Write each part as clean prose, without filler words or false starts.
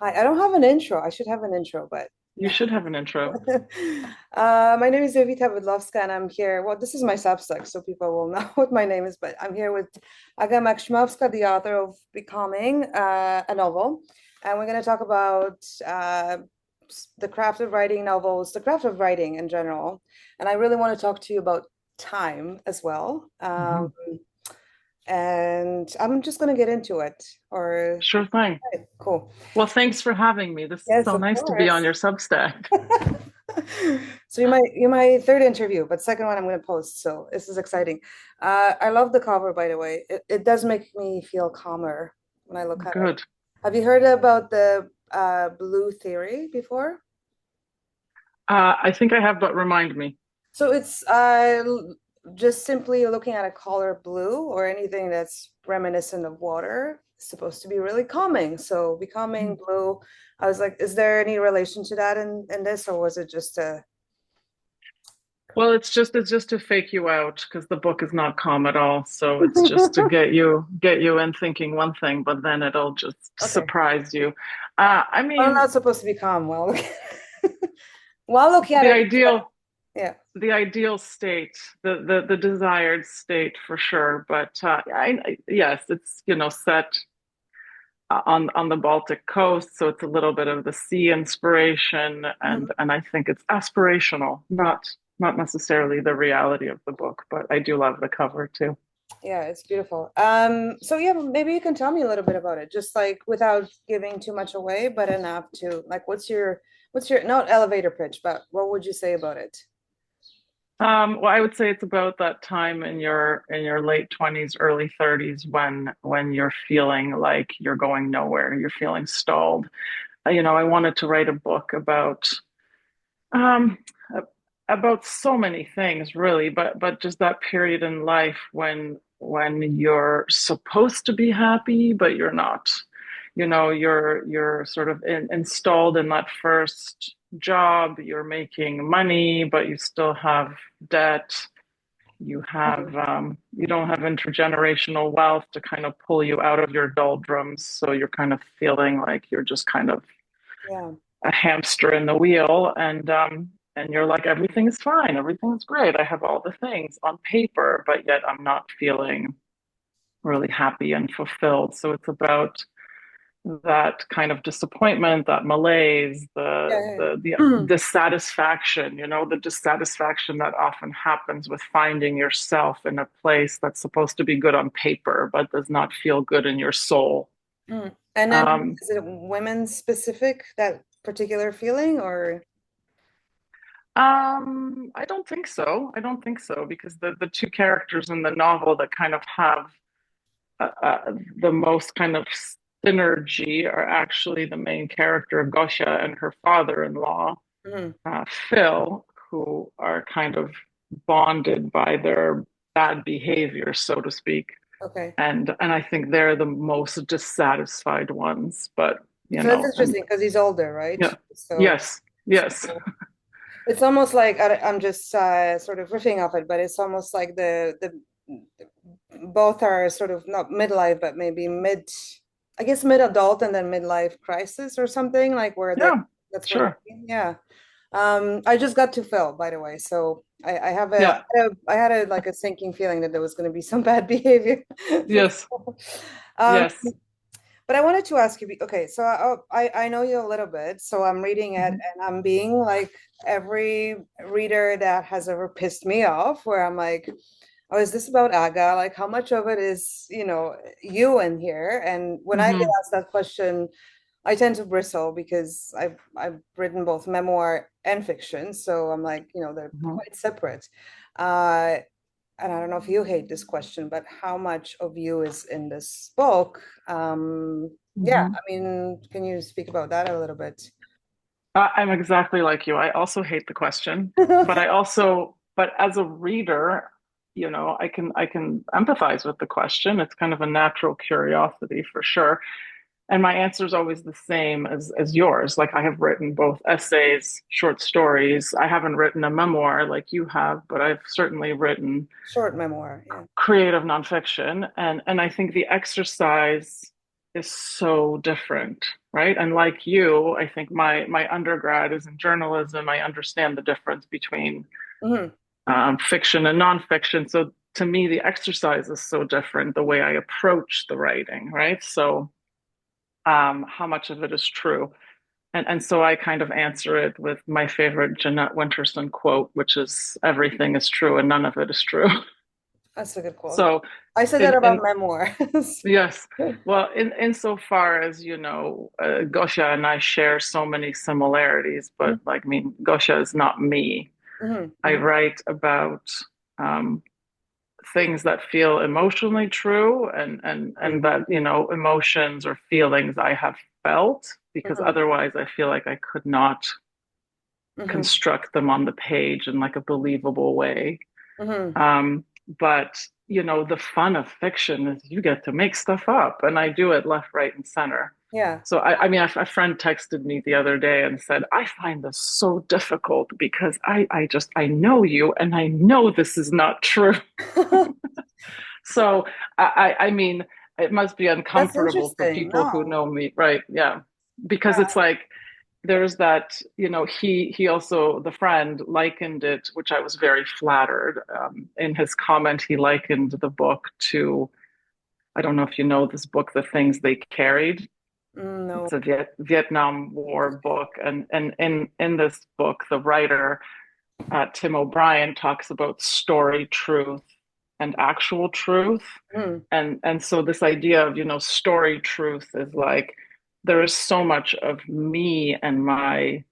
Hi, I don't have an intro. I should have an intro, but You should have an intro. my name is Jovita Vidlovska, and I'm here. Well, this is my Substack, so people will know what my name is, but I'm here with Aga Makshmovska, the author of Becoming, a novel. And we're going to talk about the craft of writing novels, the craft of writing in general. And I really want to talk to you about time as well. Mhm. And I'm just going to get into it. Or, Sure thing. cool. Well, thanks for having me. This is Yes, so of nice to be on course. your Substack. So you're my third interview, but second one I'm going to post. So this is exciting. I love the cover, by the way. It does make me feel calmer when I look at it. Good. Have you heard about the blue theory before? I think I have, but remind me. So it's just simply looking at a color blue or anything that's reminiscent of water is supposed to be really calming. So becoming blue, I was like, is there any relation to that in this, or was it just a Well, it's just to fake you out because the book is not calm at all. So it's just to get you in thinking one thing, but then it'll just okay. surprise you. I I'm mean, not supposed to be calm while while looking at the it. ideal Yeah. the ideal state, the desired state for sure. But yes, it's set on the Baltic coast, so it's a little bit of the sea inspiration, and Mhm. and I think it's aspirational, not necessarily the reality of the book, but I do love the cover too. Yeah, it's beautiful. So yeah, maybe you can tell me a little bit about it, just like without giving too much away, but enough to like what's your not elevator pitch, but what would you say about it? Well, I would say it's about that time in your late 20s, early 30s when you're feeling like you're going nowhere, you're feeling stalled. I wanted to write a book um, about so many things, really, but just that period in life when you're supposed to be happy, but you're not. You're sort of installed in that first job. You're making money, but you still have debt. Mhm. You don't have intergenerational wealth to kind of pull you out of your doldrums. So you're kind of feeling like you're just kind of Yeah. a hamster in the wheel, and you're like, everything is fine, everything is great, I have all the things on paper, but yet I'm not feeling really happy and fulfilled. So it's about that kind of disappointment, that malaise, the Yeah. the the Yeah. dissatisfaction, the dissatisfaction that often happens with finding yourself in a place that's supposed to be good on paper but does not feel good in your soul. And then um, is it women specific, that particular feeling, or I don't think so. I don't think so because the two characters in the novel that kind of have the most kind of synergy are actually the main character, Gosha, and her father-in-law, Mhm. Phil, who are kind of bonded by their bad behavior, so to speak. Okay. And I think they're the most dissatisfied ones. But So that's and interesting because he's older, right? yeah, So, yes, so yes, it's almost like I'm just sort of riffing off it, but it's almost like the both are sort of not midlife, but maybe I guess mid adult and then midlife crisis or something like where they yeah, that's where sure, yeah. I just got to Phil, by the way, so I have yeah, I had a like a sinking feeling that there was going to be some bad behavior. yes, Um, yes. but I wanted to ask you, okay, so I know you a little bit, so I'm reading it Mhm. and I'm being like every reader that has ever pissed me off, where I'm like, oh, is this about Aga? Like, how much of it is, you in here? And when I get Hmm. asked that question, I tend to bristle because I've written both memoir and fiction, so I'm like, they're Hmm. quite separate. Uh, and I don't know if you hate this question, but how much of you is in this book? Yeah, Hmm. I mean, can you speak about that a little bit? I'm exactly like you. I also hate the question, Okay. but as a reader, I can empathize with the question. It's kind of a natural curiosity for sure. And my answer is always the same as yours. Like I have written both essays, short stories. I haven't written a memoir like you have, but I've certainly written Short memoir, yeah. creative nonfiction. And I think the exercise is so different, right? And like you, I think my undergrad is in journalism. I understand the difference between Mhm. fiction and nonfiction. So to me, the exercise is so different, the way I approach the writing, right? So how much of it is true? And so I kind of answer it with my favorite Jeanette Winterson quote, which is everything is true and none of it is true. That's a good quote. So I said that in about memoirs. yes, well, in insofar as Gosha and I share so many similarities, but like, I mean, Gosha is not me. Mhm, I mhm, write about um, things that feel emotionally true, and that, emotions or feelings I have felt, because mhm, otherwise I feel like I could not mhm, construct them on the page in like a believable way. mhm. Um, but the fun of fiction is you get to make stuff up, and I do it left, right, and center. Yeah. So I mean, a friend texted me the other day and said, "I find this so difficult because I know you, and I know this is not true." So I mean, it must be That's uncomfortable for interesting. people who No. know me, right? Yeah, because Yeah. it's like there's that, he also, the friend, likened it, which I was very flattered. In his comment, he likened the book to, I don't know if you know this book, The Things They Carried. No. It's a Vietnam War book, and in this book, the writer, Tim O'Brien, talks about story truth and actual truth. Mm, And so this idea of, story truth is like there is so much of me and my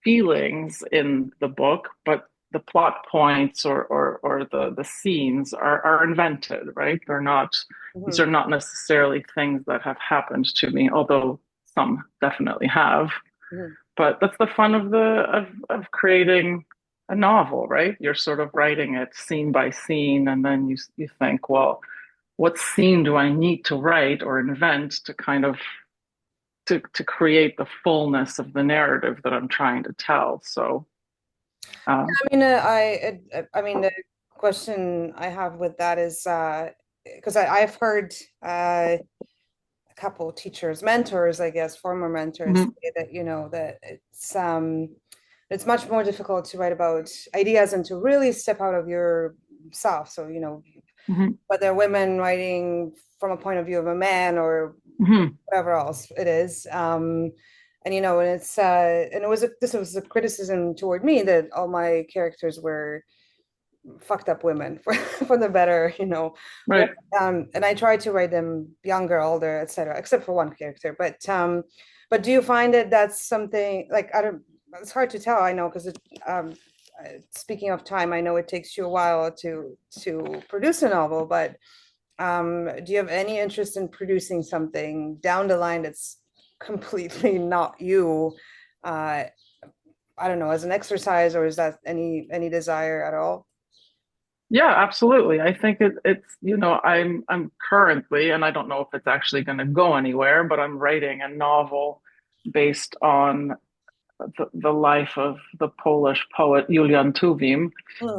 feelings in the book, but the plot points or the scenes are invented, right? These mhm, are not necessarily things that have happened to me, although some definitely have. mhm. But that's the fun of creating a novel, right? You're sort of writing it scene by scene, and then you think, well, what scene do I need to write or invent to kind of to create the fullness of the narrative that I'm trying to tell. So, um, I mean, the question I have with that is because I've heard a couple teachers, mentors, I guess, former mentors mhm, say that, that it's much more difficult to write about ideas and to really step out of yourself. So, mhm, whether women writing from a point of view of a man or mhm, whatever else it is. And and this was a criticism toward me that all my characters were fucked up women for the better, right. and I tried to write them younger, older, etc., except for one character. But do you find that that's something like I don't? It's hard to tell. I know because speaking of time, I know it takes you a while to produce a novel, but do you have any interest in producing something down the line that's completely not you? Uh, I don't know, as an exercise, or is that any desire at all? Yeah, absolutely. I think it's, I'm currently, and I don't know if it's actually going to go anywhere, but I'm writing a novel based on the life of the Polish poet Julian Tuwim,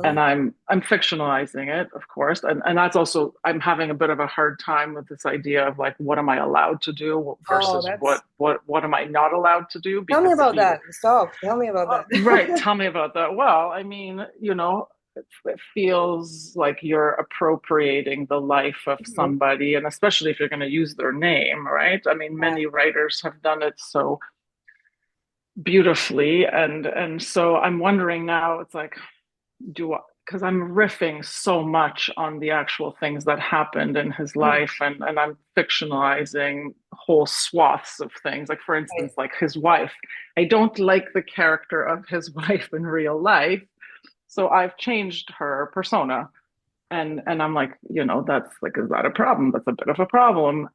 and Mm. I'm fictionalizing it, of course, and that's also, I'm having a bit of a hard time with this idea of like what am I allowed to do Oh, versus that's what am I not allowed to do? tell me Because if about you that. Stop. Tell me about right, that. tell me about that. Well, I mean, it feels like you're appropriating the life of Mhm. somebody, and especially if you're going to use their name, right? I mean, Yeah. many writers have done it so beautifully, and so I'm wondering now, it's like, do I, because I'm riffing so much on the actual things that happened in his Mhm. life, and I'm fictionalizing whole swaths of things. Like, for instance, Right. like his wife. I don't like the character of his wife in real life, so I've changed her persona. And I'm like, that's like, is that a problem? That's a bit of a problem.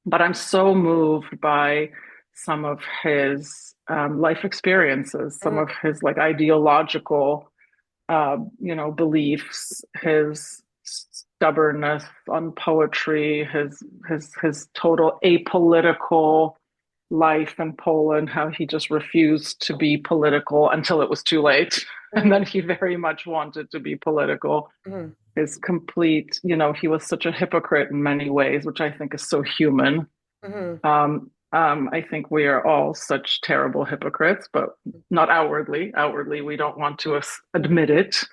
But I'm so moved by some of his life experiences, some Mhm. of his like ideological beliefs, his stubbornness on poetry, his total apolitical life in Poland, how he just refused to be political until it was too late. And Mhm. then he very much wanted to be political. Mhm. his complete, he was such a hypocrite in many ways, which I think is so human. Hmm. I think we are all such terrible hypocrites, but not outwardly. Outwardly, we don't want to admit it.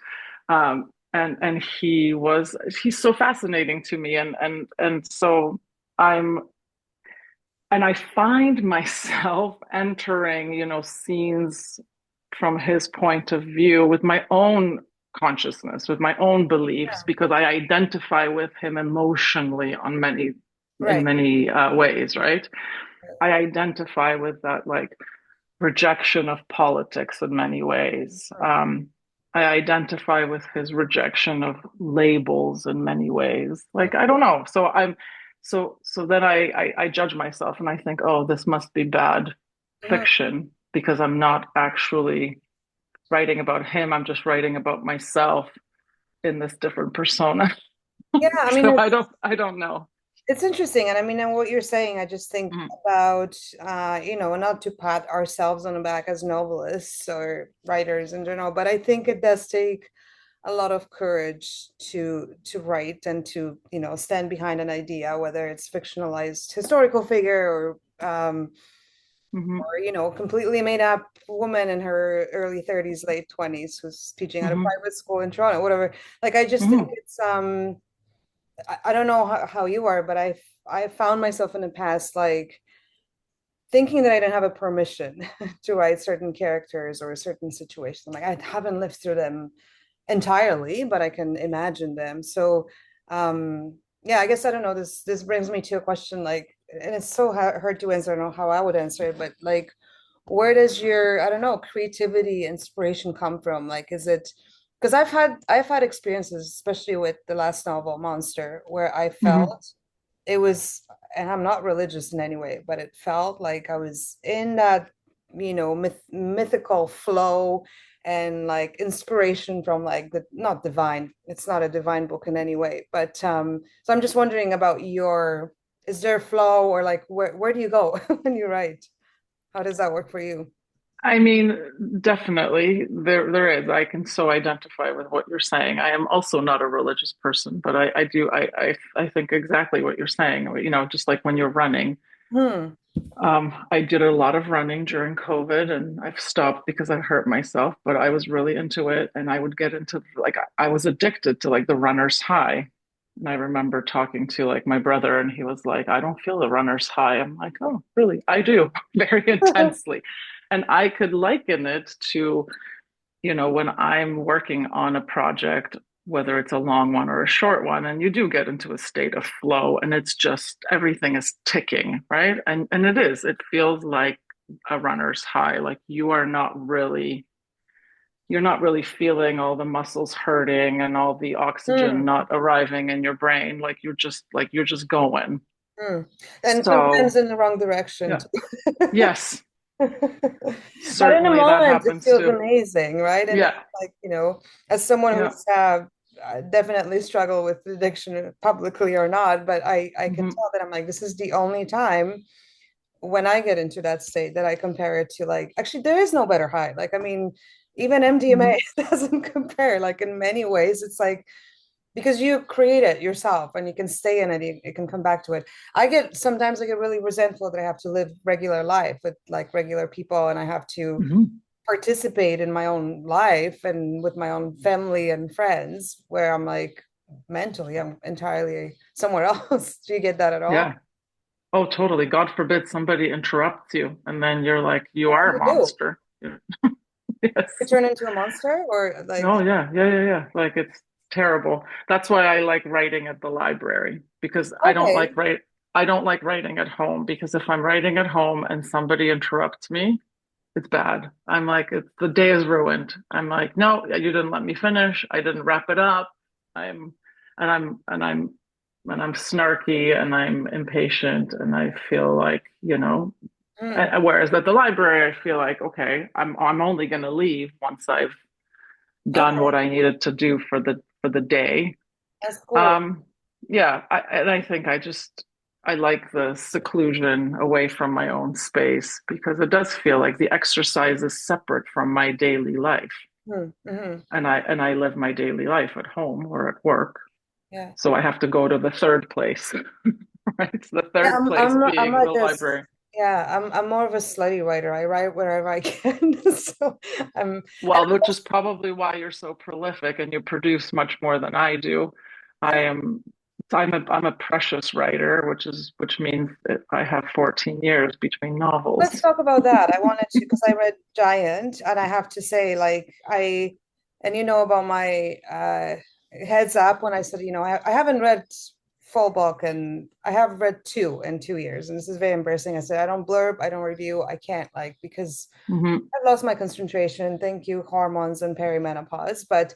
And he's so fascinating to me, and so I'm and I find myself entering, scenes from his point of view with my own consciousness, with my own beliefs, Yeah. because I identify with him emotionally in Right. many ways, right? I identify with that like rejection of politics in many ways. I identify with his rejection of labels in many ways. Like I don't know. So then I judge myself and I think, oh, this must be bad Mhm. fiction because I'm not actually writing about him. I'm just writing about myself in this different persona. Yeah, I mean, So I don't know. it's interesting. And I mean, and what you're saying, I just think Mm, about, not to pat ourselves on the back as novelists or writers in general, but I think it does take a lot of courage to write and to, stand behind an idea, whether it's fictionalized historical figure mhm, or, completely made up woman in her early 30s, late 20s who's teaching at a mhm, private school in Toronto, whatever. Like, I just think mhm, it's I don't know how you are, but I found myself in the past like thinking that I didn't have a permission to write certain characters or certain situations. Like I haven't lived through them entirely, but I can imagine them. So yeah, I guess I don't know. This brings me to a question like, and it's so hard to answer. I don't know how I would answer it, but like, where does your, I don't know, creativity, inspiration come from? Like, is it because I've had experiences, especially with the last novel, Monster, where I mhm, felt it was, and I'm not religious in any way, but it felt like I was in that, mythical flow and like inspiration from like the not divine. It's not a divine book in any way, but so I'm just wondering about your, is there a flow or like where do you go when you write? How does that work for you? I mean, definitely there is. I can so identify with what you're saying. I am also not a religious person, but I think exactly what you're saying. Just like when you're running. Hmm. I did a lot of running during COVID and I've stopped because I hurt myself, but I was really into it and I would get into like I was addicted to like the runner's high. And I remember talking to like my brother and he was like, I don't feel the runner's high. I'm like, oh, really? I do very intensely. And I could liken it to, when I'm working on a project, whether it's a long one or a short one, and you do get into a state of flow and it's just everything is ticking, right? And it feels like a runner's high. Like you're not really feeling all the muscles hurting and all the oxygen Hmm. not arriving in your brain. Like you're just going. Hmm. And sometimes So in the wrong direction yeah. too. Yes, But in a certainly that moment, it happens feels too. amazing, right? And it's Yeah. like, as someone Yeah. who's definitely struggled with addiction publicly or not, but I can Hmm. tell that I'm like, this is the only time when I get into that state that I compare it to like, actually, there is no better high. Like, I mean, even MDMA Hmm. doesn't compare. Like, in many ways, it's like, because you create it yourself and you can stay in it, you can come back to it. Sometimes I get really resentful that I have to live regular life with like regular people and I have to Hmm. participate in my own life and with my own family and friends where I'm like mentally I'm entirely somewhere else. Do you get that at all? Yeah. Oh, totally. God forbid somebody interrupts you and then you're like, you Oh, are a you do. monster. Yes. You turn into a monster or like, Oh, yeah. Yeah. Yeah. Yeah. Like it's terrible. That's why I like writing at the library because okay. I don't like writing at home because if I'm writing at home and somebody interrupts me, it's bad. I'm like, the day is ruined. I'm like, no, you didn't let me finish. I didn't wrap it up. I'm, and I'm, and I'm, and I'm snarky and I'm impatient and I feel like, Mm, whereas at the library, I feel like, okay, I'm only going to leave once I've done okay, what I needed to do for the day. that's cool. Um, yeah, and I think I like the seclusion away from my own space because it does feel like the exercise is separate from my daily life. Mm-hmm. and I live my daily life at home or at work. Yeah. So I have to go to the third place, right? So the Yeah, third place I'm being the like this. library. Yeah, I'm more of a slutty writer. I write wherever I can. So I'm and Well, which is probably why you're so prolific and you produce much more than I do. I yeah, am I'm a precious writer, which means that I have 14 years between let's novels. talk about that. I wanted to because I read Giant and I have to say like I and you know about my heads up when I said, I haven't read full book and I have read two in 2 years and this is very embarrassing. I said I don't blurb, I don't review, I can't like because Hmm. I've lost my concentration. Thank you, hormones and perimenopause. But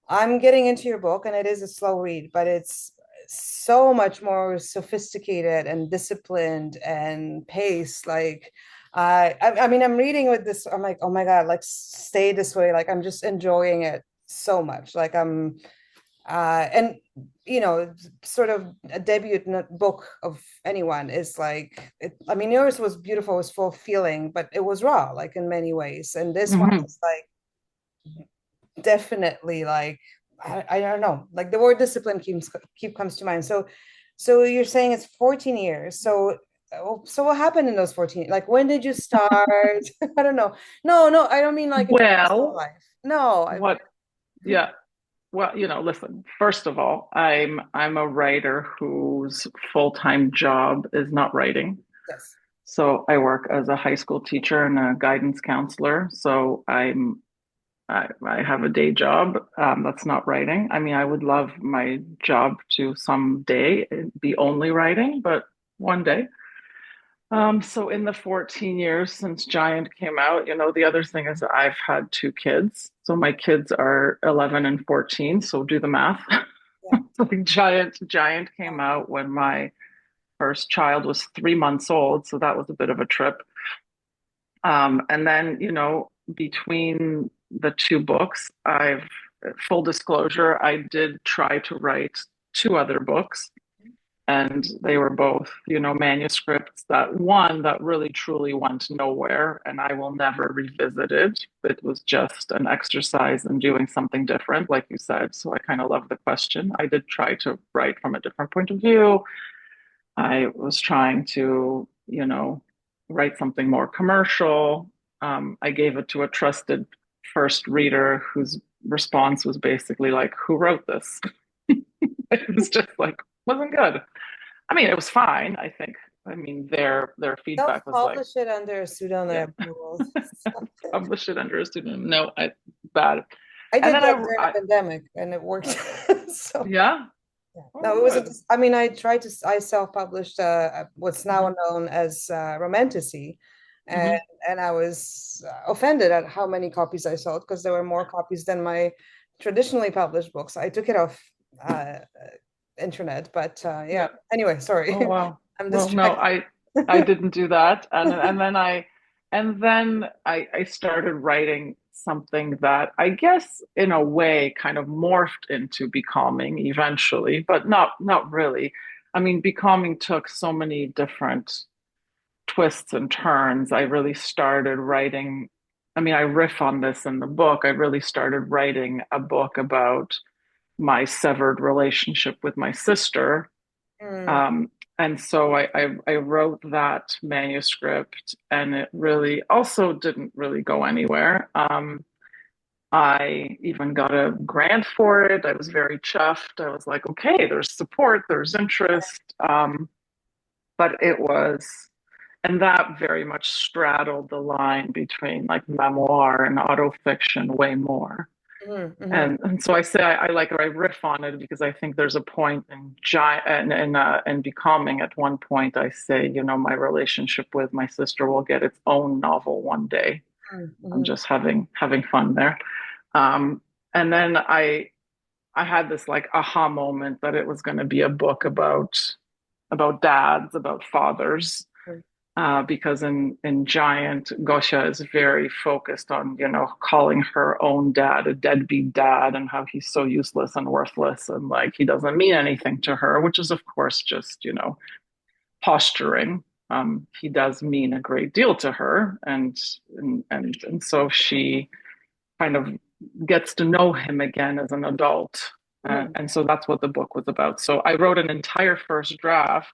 I'm getting into your book, and it is a slow read, but it's so much more sophisticated and disciplined and paced. Like, I mean, I'm reading with this. I'm like, oh my God, like stay this way. Like, I'm just enjoying it so much. Like, and sort of a debut book of anyone is like, I mean, yours was beautiful, it was full of feeling, but it was raw, like in many ways. And this one Hmm. is like definitely like I don't know, like the word discipline keep comes to mind. So you're saying it's 14 years. So what happened in those 14? Like when did you start? I don't know. No, I don't mean like in your personal Well, life. No, I what, yeah. Well, listen, first of all, I'm a writer whose full-time job is not writing. yes. So I work as a high school teacher and a guidance counselor. So I have a day job that's not writing. I mean, I would love my job to someday be only writing, but one day. So in the 14 years since Giant came out, the other thing is that I've had two kids. So my kids are 11 and 14. So do the math. Yeah. So Giant came out when my first child was 3 months old. So that was a bit of a trip. And then, between the two books, full disclosure, I did try to write two other books, and they were both, manuscripts that one that really truly went nowhere, and I will never revisit it. It was just an exercise in doing something different, like you said. So I kind of love the question. I did try to write from a different point of view. I was trying to, write something more commercial. I gave it to a trusted first reader whose response was basically like, "Who wrote this?" It was just like, wasn't good. I mean, it was fine, I think. I mean, their feedback was like, Self-publish it under a yeah, pseudonym. Stop it. publish it under a pseudonym. No, bad. I And did then that during the I pandemic and it worked. So yeah, yeah. No, oh, it wasn't. good. I mean, I self-published what's now Hmm. known as Romantasy, and Hmm. I was offended at how many copies I sold because there were more copies than my traditionally published books. I took it off internet, but yeah. Yeah. Anyway, sorry, Oh wow. I'm Well, no, distracted. I didn't do that, and then I started writing something that I guess in a way kind of morphed into Becoming eventually, but not really. I mean, Becoming took so many different twists and turns. I really started writing. I mean, I riff on this in the book. I really started writing a book about my severed relationship with my sister, Mm, um, and so I wrote that manuscript, and it really also didn't really go anywhere. I even got a grant for it. I was very chuffed. I was like, okay, there's support, there's interest. But it was, and that very much straddled the line between like memoir and autofiction way more. mhm. And so I say I like or I riff on it because I think there's a point in and Becoming. At one point I say, my relationship with my sister will get its own novel one day. Mhm, I'm mhm. just having fun there. Um, and then I had this like aha moment that it was going to be a book about dads, about fathers, because in Giant, Gosha is very focused on, calling her own dad a deadbeat dad and how he's so useless and worthless and like he doesn't mean anything to her, which is, of course, just, posturing. He does mean a great deal to her. And so she kind of gets to know him again as an adult. Mm, And so that's what the book was about. So I wrote an entire first draft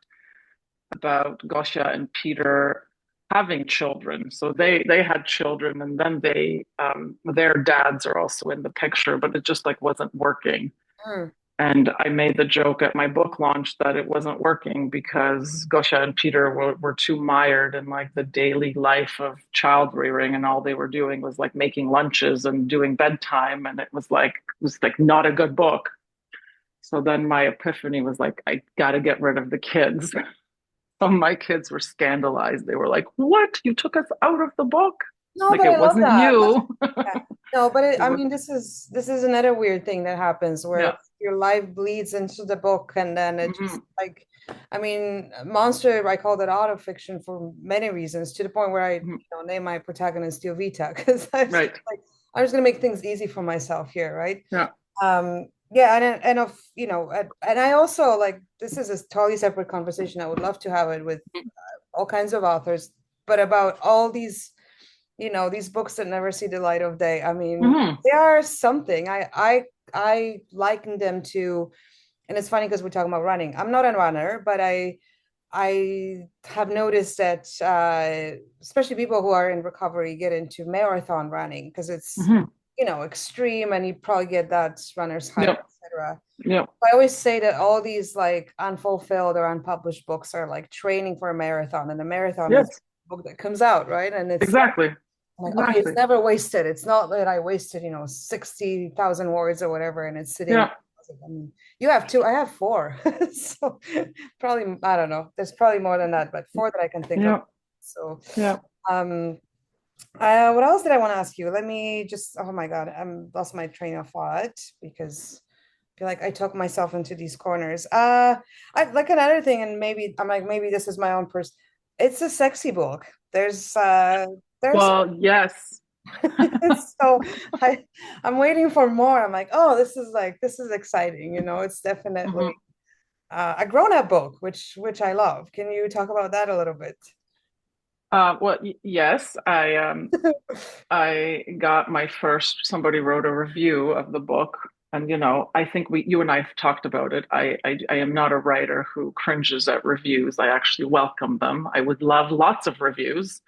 about Gosha and Peter having children. So they had children, and then their dads are also in the picture, but it just like wasn't working. mm, And I made the joke at my book launch that it wasn't working because Gosha and Peter were too mired in like the daily life of child rearing, and all they were doing was like making lunches and doing bedtime, and it was like not a good book. So then my epiphany was like, I got to get rid of the kids. Some of my kids were scandalized. They were like, "What? You took us out of the book? no, Like but I it love wasn't that. you." Yeah. No, but It I was, mean, this is another weird thing that happens where yeah. your life bleeds into the book, and then it just Hmm. like, I mean, Monster. I called it autofiction for many reasons, to the point where I, name my protagonist Jovita, because I was just Right. like, I'm just gonna make things easy for myself here, right? Yeah. Yeah, and of and I also like, this is a totally separate conversation. I would love to have it with all kinds of authors, but about all these, these books that never see the light of day. I mean, Hmm. they are something. I liken them to, and it's funny because we're talking about running. I'm not a runner, but I have noticed that especially people who are in recovery get into marathon running because it's, Hmm. extreme, and you probably get that runner's high, Yep. etc. Yep. I always say that all these like unfulfilled or unpublished books are like training for a marathon, and a marathon is Yes. a book that comes out, right? And it's Exactly. like, okay, it's Exactly. never wasted. It's not that I wasted, 60,000 words or whatever, and it's sitting. Yeah. I mean, you have two, I have four. So probably, I don't know. There's probably more than that, but four that I can think of. Yeah. So, Yeah. um, what else did I want to ask you? Let me just, oh my God, I'm lost my train of thought because I feel like I took myself into these corners. I like another thing, and maybe I'm like, maybe this is my own person. It's a sexy book. There's Well, yes. so I I'm waiting for more. I'm like, oh, this is exciting. It's definitely Hmm. a grown-up book, which I love. Can you talk about that a little bit? Well, yes, I got my first, somebody wrote a review of the book. And, I think you and I have talked about it. I am not a writer who cringes at reviews. I actually welcome them. I would love lots of reviews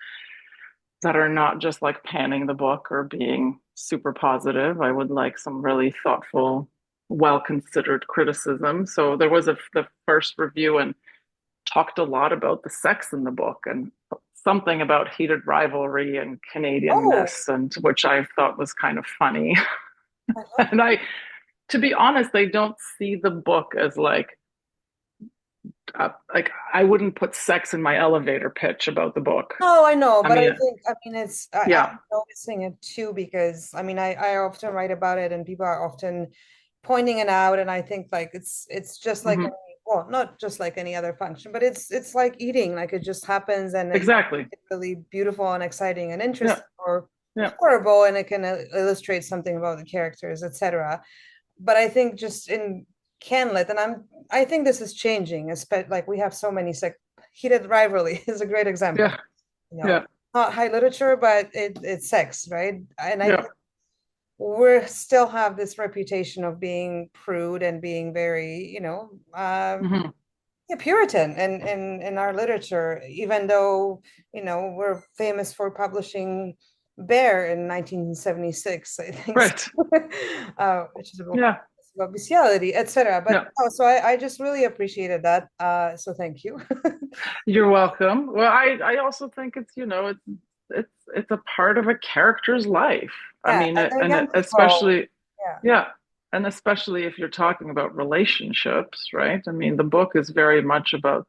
that are not just like panning the book or being super positive. I would like some really thoughtful, well considered criticism. So there was the first review and talked a lot about the sex in the book and something about heated rivalry and Oh, Canadianness, and which I thought was kind of funny. I love And to be honest, I don't see the book as like I wouldn't put sex in my elevator pitch about the book. No, I know, I but mean, I mean, I'm yeah. noticing it too because I mean, I often write about it, and people are often pointing it out, and I think like it's just like Hmm. any, well, not just like any other function, but it's like eating, like it just happens, and you can Exactly. make it really beautiful and exciting and Yeah. interesting, or Yeah. horrible, and it can illustrate something about the characters, etc. But I think just in Canlit, and I think this is changing, especially like we have so many heated rivalry is a great example. Yeah. You know, Yeah. not high literature, but it's sex, right? And I Yeah. think we still have this reputation of being prude and being very, Hmm. yeah, Puritan in our literature, even though, we're famous for publishing Bear in 1976, I think, Right. which is a book Yeah. about bestiality, etc. But Yeah. oh, so I just really appreciated that. So thank you. You're welcome. Well, I also think it's a part of a character's life. I Yeah, mean, and then young people, especially, yeah. yeah, and especially if you're talking about relationships, right? I mean, the book is very much about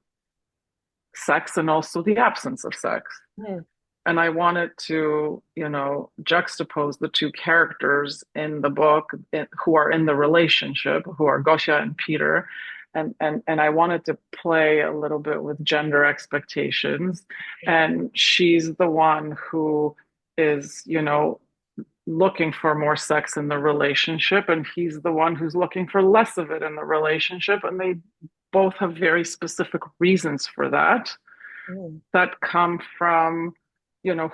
sex and also the absence of sex. Mhm. And I wanted to, juxtapose the two characters in the book who are in the relationship, who are Gosha and Peter. And I wanted to play a little bit with gender expectations. And she's the one who is, looking for more sex in the relationship, and he's the one who's looking for less of it in the relationship. And they both have very specific reasons for Mhm. that come from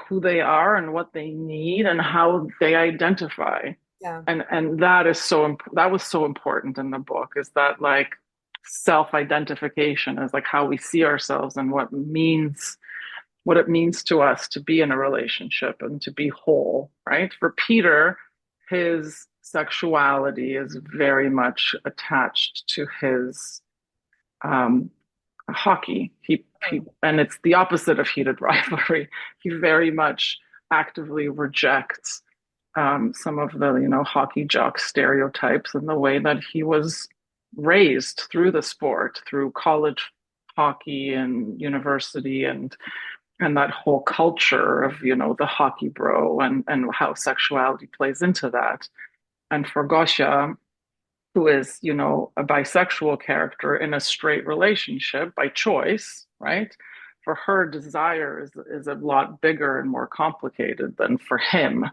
who they are and what they need and how they identify. Yeah. And that was so important in the book, is that like self-identification is like how we see ourselves and what it means to us to be in a relationship and to be whole, right? For Peter, his sexuality is very much attached to his um, hockey. He and it's the opposite of heated rivalry. He very much actively rejects some of the hockey jock stereotypes and the way that he was raised through the sport, through college hockey and university and that whole culture of the hockey bro and how sexuality plays into that. And for Gosha, who is a bisexual character in a straight relationship by choice, right? For her, desire is a lot bigger and more complicated than for him.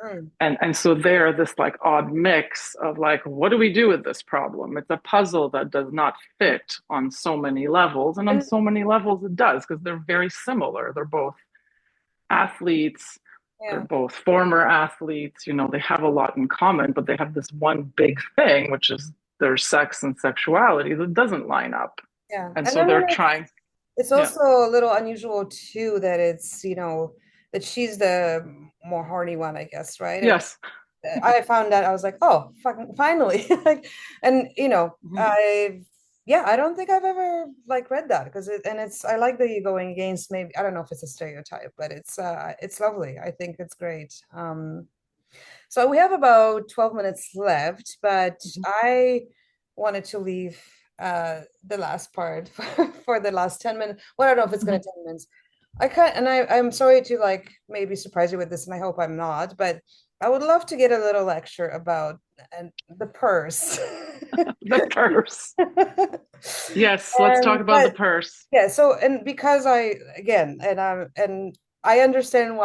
Mm. And so they're this like odd mix of like, what do we do with this problem? It's a puzzle that does not fit on so many levels, and on And so many levels it does, because they're very similar. They're both athletes, they're yeah, both former athletes, they have a lot in common, but they have this one big thing, which is their sex and sexuality that doesn't line up. yeah. And And so then they're trying, it's yeah. also a little unusual too that it's, that she's the more horny one, I guess, right? And Yes. I found that I was like, oh, fucking finally. Like, and Mhm. yeah, I don't think I've ever like read that because I like that you're going against, maybe, I don't know if it's a stereotype, but it's lovely. I think it's great. So we have about 12 minutes left, but Mhm. I wanted to leave the last part for the last 10 minutes. Well, I don't know if it's going Mhm. to 10 minutes. I'm sorry to like maybe surprise you with this, and I hope I'm not, but I would love to get a little lecture about the purse. The purse. Yes, let's talk And about the but purse. yeah, so and because I again and I understand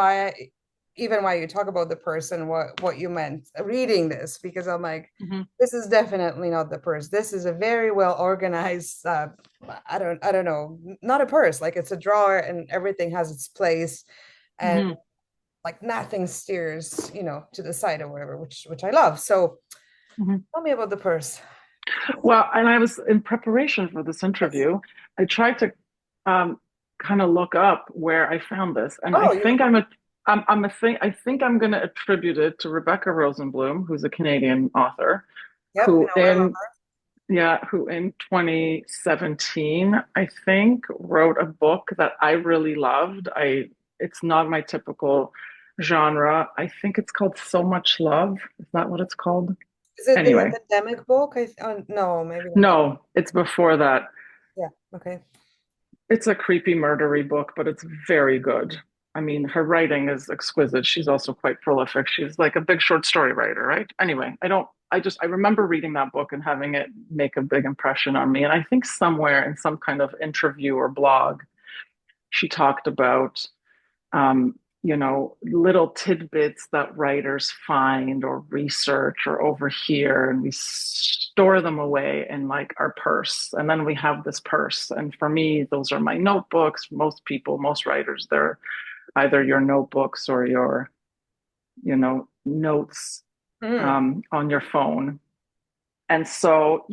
even why you talk about the person, what you meant reading this, because I'm like, Mhm. this is definitely not the purse. This is a very well organized I don't know, not a purse, like it's a drawer and everything has its place, and Mhm. like nothing steers, to the side or whatever, which I love. So Mhm. tell me about the purse. Well, and I was in preparation for this Yes. interview. I tried to um, kind of look up where I found this, and I Oh, you think I'm a thing. I think I'm going to attribute it to Rebecca Rosenblum, who's a Canadian author, yep, who I love in yeah, who in 2017, I think, wrote a book that I really loved. It's not my typical genre. I think it's called So Much Love. Is that what it's called? Is it the Anyway, academic book? Oh, no, maybe not. no, it's before that. Yeah, okay. It's a creepy murdery book, but it's very good. I mean, her writing is exquisite. She's also quite prolific. She's like a big short story writer, right? Anyway, I remember reading that book and having it make a big impression on me. And I think somewhere in some kind of interview or blog, she talked about little tidbits that writers find or research or overhear, and we store them away in like our purse. And then we have this purse. And for me, those are my notebooks. Most people, most writers, they're either your notebooks or your, notes Mm. on your phone. And so,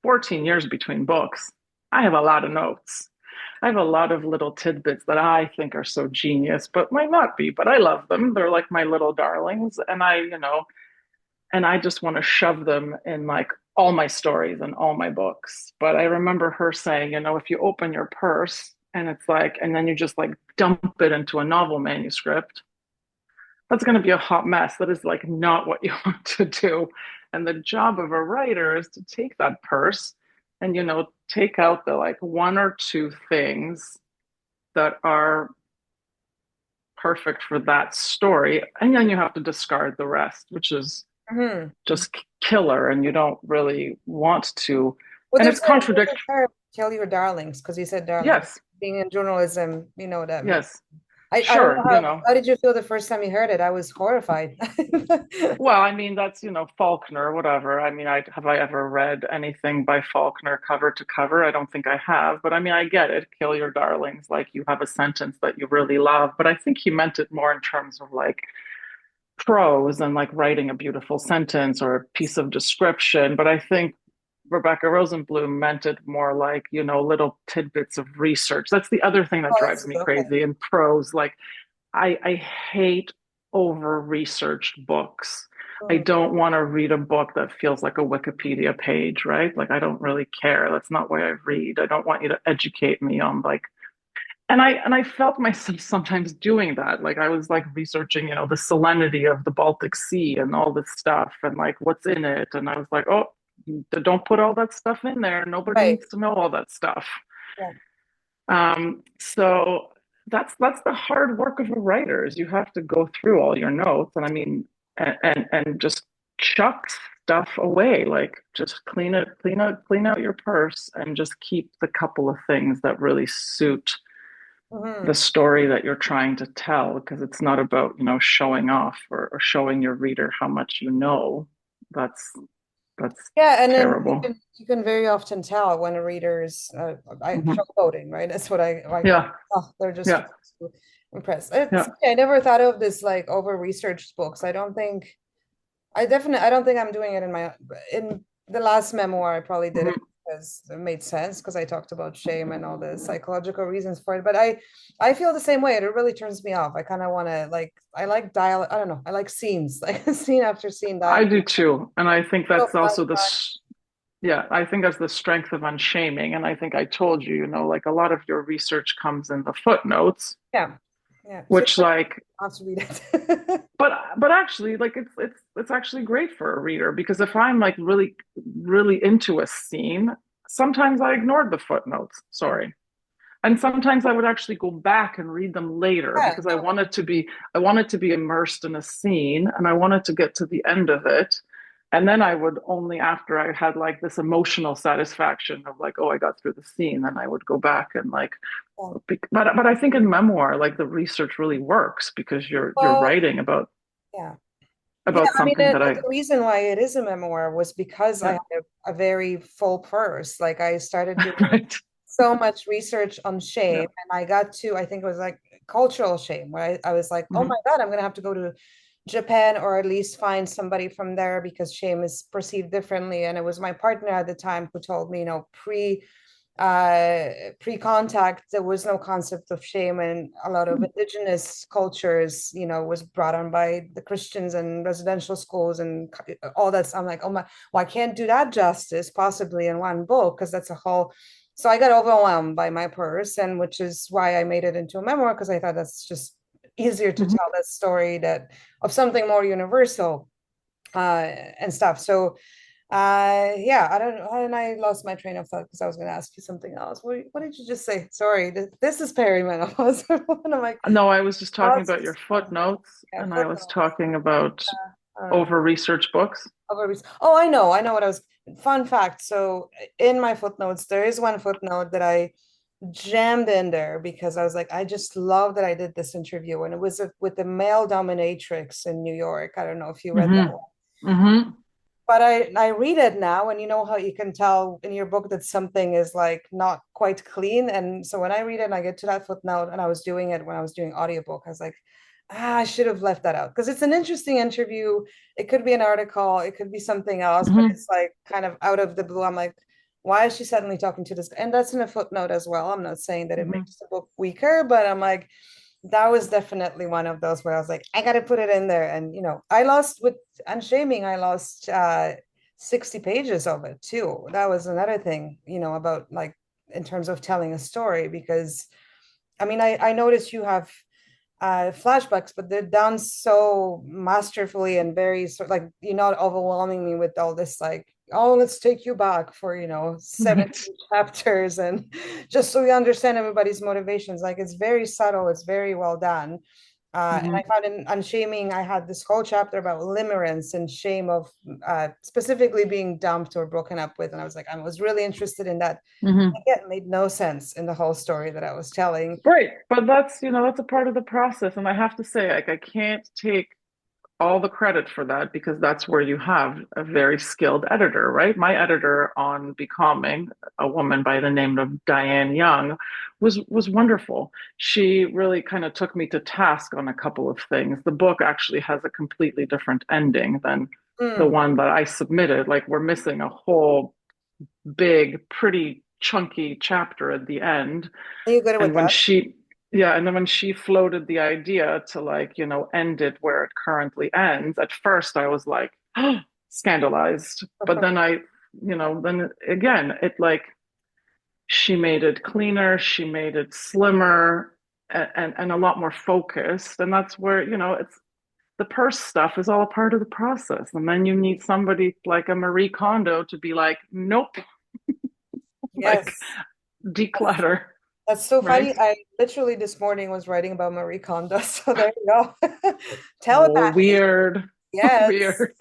14 years between books, I have a lot of notes. I have a lot of little tidbits that I think are so genius, but might not be, but I love them. They're like my little darlings. And I just want to shove them in like all my stories and all my books. But I remember her saying, if you open your purse and it's like, and then you just like dump it into a novel manuscript, that's going to be a hot mess. That is like not what you want to do. And the job of a writer is to take that purse and, take out the like one or two things that are perfect for that story. And then you have to discard the rest, which is Hmm. just killer. And you don't really want to. Well, And it's there's a contradictory. term, kill your darlings, because you said darling. Yes. Being in journalism, you know what that means. Yes. I don't know Sure. how did you feel the first time you heard it? I was horrified. Well, I mean, that's, Faulkner, whatever. I mean, have I ever read anything by Faulkner cover to cover? I don't think I have, but I mean, I get it. Kill your darlings. Like you have a sentence that you really love, but I think he meant it more in terms of like prose and like writing a beautiful sentence or a piece of description, but I think Rebecca Rosenblum meant it more like, little tidbits of research. That's the other thing that Oh, drives that's me okay. crazy in prose. Like, I hate over researched books. I Mm, don't want to read a book that feels like a Wikipedia page, right? Like, I don't really care. That's not why I read. I don't want you to educate me on like, and I felt myself sometimes doing that. Like I was like researching, the salinity of the Baltic Sea and all this stuff and like what's in it. And I was like, oh, don't put all that stuff in there. Nobody right. needs to know all that stuff. Yeah. So that's the hard work of a writer is you have to go through all your notes and I mean and just chuck stuff away, like just clean out your purse and just keep the couple of things that really suit the Mhm. story that you're trying to tell, because it's not about, showing off or showing your reader how much you know. That's Yeah, and then terrible. you can very often tell when a reader is Mhm. showboating, right? That's what I like. Yeah, Oh, they're just yeah, too impressed. It's yeah. I never thought of this like over researched books. I don't think I'm doing it in the last memoir. I probably did it Mhm. because it made sense because I talked about shame and all the psychological reasons for it. But I feel the same way. It really turns me off. I kind of want to like I like dialogue. I don't know. I like scenes, like scene after scene I dialogue. do too. And I think So that's fun. also yeah, I think that's the strength of Unshaming. And I think I told you, like a lot of your research comes in the footnotes, Yeah, yeah. So which like, I have to read it. but actually, like it's actually great for a reader because if I'm like really into a scene, sometimes I ignored the footnotes. Sorry. And sometimes I would actually go back and read them later Yeah, because no, I wanted to be immersed in a scene and I wanted to get to the end of it. And then I would only after I had like this emotional satisfaction of like, oh, I got through the scene, then I would go back and like, no. but I think in memoir, like the research really works because you're Well, writing yeah. Yeah, about I mean, something that I the reason why it is a memoir was because I yeah. had a very full purse. Like I started doing Right. so much research on shame, Yeah. and I got to, I think it was like cultural shame, where I was like, oh my Hmm. God, I'm gonna have to go to Japan or at least find somebody from there because shame is perceived differently. And it was my partner at the time who told me, pre-contact there was no concept of shame, and a lot of indigenous cultures was brought on by the Christians and residential schools and all that. So I'm like, oh my, well, I can't do that justice possibly in one book because that's a whole. So I got overwhelmed by my purse, and which is why I made it into a memoir, because I thought that's just easier to Hmm. tell that story that of something more universal and stuff. So yeah, I don't know. And I lost my train of thought because I was going to ask you something else. What did you just say? Sorry, this is perimenopause. One of my No, I was just talking thoughts about your just gone. footnotes Yeah, and I was footnotes. talking about I don't know. over research books. Oh, I know what I was. Fun fact. So in my footnotes, there is one footnote that I jammed in there because I was like, I just love that I did this interview, and it was with the male dominatrix in New York. I don't know if you read that. Hmm. Hmm. But I read it now, and you know how you can tell in your book that something is like not quite clean. And so when I read it and I get to that footnote, and I was doing it when I was doing audiobook, I was like, I should have left that out because it's an interesting interview. It could be an article, it could be something else, but Hmm. it's like kind of out of the blue. I'm like, why is she suddenly talking to this guy? And that's in a footnote as well. I'm not saying that it Hmm. makes the book weaker, but I'm like, that was definitely one of those where I was like, I got to put it in there. And, I lost with Unshaming, I lost 60 pages of it too. That was another thing, about like in terms of telling a story, because I mean, I noticed you have flashbacks, but they're done so masterfully and very sort like you're not overwhelming me with all this like, oh, let's take you back for 17 Right. chapters and just so we understand everybody's motivations. Like it's very subtle, it's very well done. And I Hmm. found in Unshaming, I had this whole chapter about limerence and shame of specifically being dumped or broken up with. And I was like, I was really interested in that. Hmm. It made no sense in the whole story that I was telling. Right. But that's a part of the process. And I have to say, like, I can't take all the credit for that because that's where you have a very skilled editor, right? My editor on Becoming, a woman by the name of Diane Young, was wonderful. She really kind of took me to task on a couple of things. The book actually has a completely different ending than the Mm. one that I submitted. Like we're missing a whole big, pretty chunky chapter at the end. Are you good And with when that? she, yeah, and then when she floated the idea to like, end it where it currently ends, at first I was like, oh, scandalized. But then then again, it like, she made it cleaner, she made it slimmer and a lot more focused. And that's where, it's the purse stuff is all a part of the process. And then you need somebody like a Marie Kondo to be like, nope, like Yes. That's, declutter, that's so right? funny. I literally this morning was writing about Marie Kondo. So there you go. Oh, Telepathy. weird. Yes. Weird.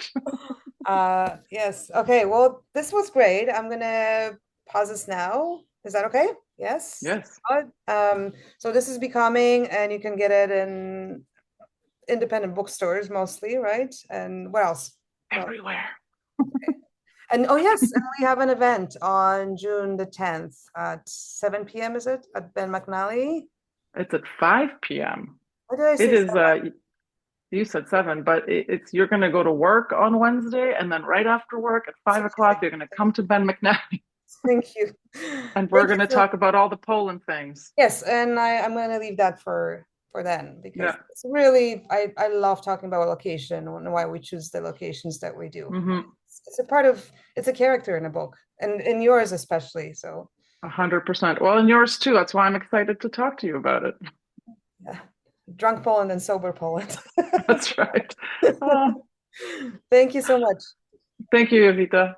Yes. Okay. Well, this was great. I'm gonna pause this now. Is that okay? Yes. Yes, Good. So this is Becoming, and you can get it in independent bookstores mostly, right? And what else? Well, everywhere. and oh yes, and we have an event on June the 10th at 7 p.m. Is it at Ben McNally? It's at 5 p.m. Why did I It say is, 7? you said 7, but it's you're going to go to work on Wednesday, and then right after work at 5 o'clock, you're going to come to Ben McNally, Thank you. and we're Thank you going to so talk about all the Poland things. yes, and I'm gonna leave that for then because Yeah. it's really I love talking about location and why we choose the locations that we do. Mm-hmm. It's a part of it's a character in a book and in yours especially. So 100%. Well, and yours too. That's why I'm excited to talk to you about it. yeah, drunk Poland and sober Poland. That's right. Uh, Thank you so much. Thank you, Evita.